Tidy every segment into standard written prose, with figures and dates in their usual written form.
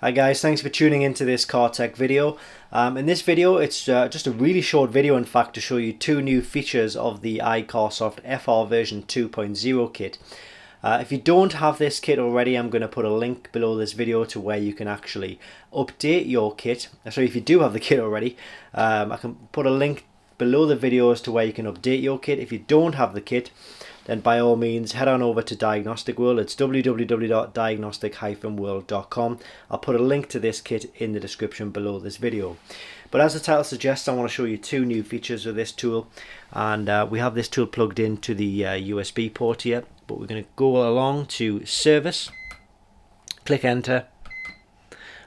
Hi guys, thanks for tuning into this car tech video. In this video, it's just a really short video in fact to show you two new features of the iCarsoft FR version 2.0 kit. If you don't have this kit already, I'm going to put a link below this video to where you can actually update your kit. Sorry, if you do have the kit already, I can put a link below the video as to where you can update your kit. If you don't have the kit, then by all means head on over to Diagnostic World. It's www.diagnostic-world.com. I'll put a link to this kit in the description below this video. But as the title suggests, I want to show you two new features of this tool, and we have this tool plugged into the USB port here. But we're going to go along to Service, click Enter,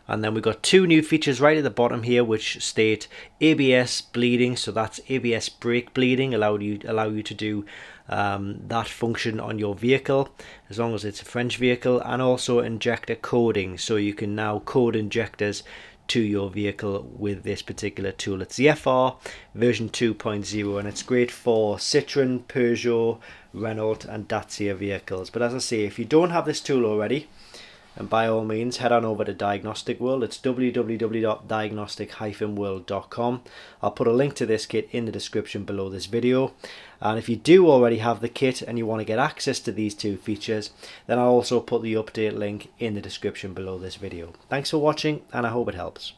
and then we've got two new features right at the bottom here which state ABS bleeding. So that's ABS brake bleeding, allow you to do that function on your vehicle as long as it's a French vehicle, and also injector coding, so you can now code injectors to your vehicle with this particular tool. It's the FR version 2.0 and it's great for Citroen, Peugeot, Renault and Dacia vehicles. But as I say, if you don't have this tool already, and by all means head on over to Diagnostic World. It's www.diagnostic-world.com. I'll put a link to this kit in the description below this video. And if you do already have the kit and you want to get access to these two features, then I'll also put the update link in the description below this video. Thanks for watching, and I hope it helps.